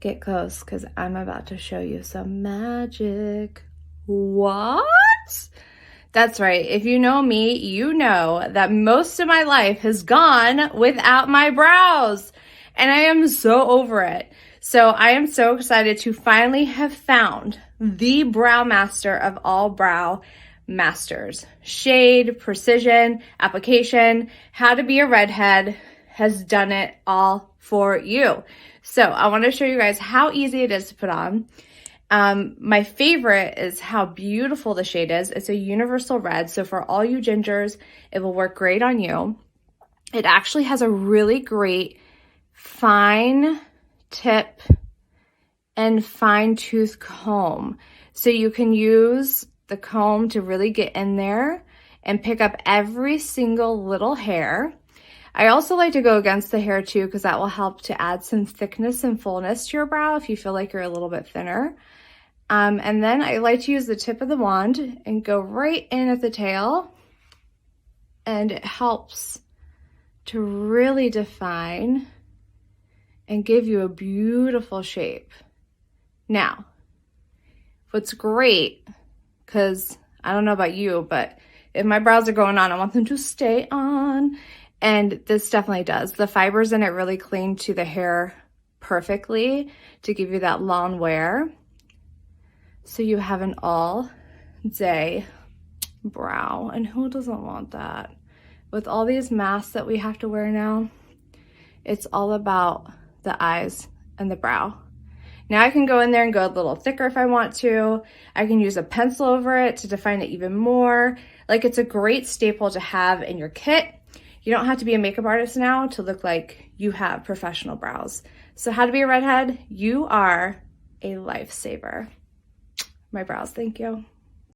Get close, because I'm about to show you some magic. What? That's right. If you know me, you know that most of my life has gone without my brows. And I am so over it. So I am so excited to finally have found the brow master of all brow masters. Shade, precision, application, how to be a redhead, has done it all for you. So I want to show you guys how easy it is to put on. My favorite is how beautiful the shade is. It's a universal red, so for all you gingers, it will work great on you. It actually has a really great fine tip and fine tooth comb. So you can use the comb to really get in there and pick up every single little hair. I also like to go against the hair too, because that will help to add some thickness and fullness to your brow if you feel like you're a little bit thinner. And then I like to use the tip of the wand and go right in at the tail, and it helps to really define and give you a beautiful shape. Now, what's great, because I don't know about you, but if my brows are going on, I want them to stay on. And this definitely does. The fibers in it really cling to the hair perfectly to give you that long wear. So you have an all day brow. And who doesn't want that? With all these masks that we have to wear now, it's all about the eyes and the brow. Now I can go in there and go a little thicker if I want to. I can use a pencil over it to define it even more. Like, it's a great staple to have in your kit. You don't have to be a makeup artist now to look like you have professional brows. So how to be a redhead? You are a lifesaver. My brows, thank you.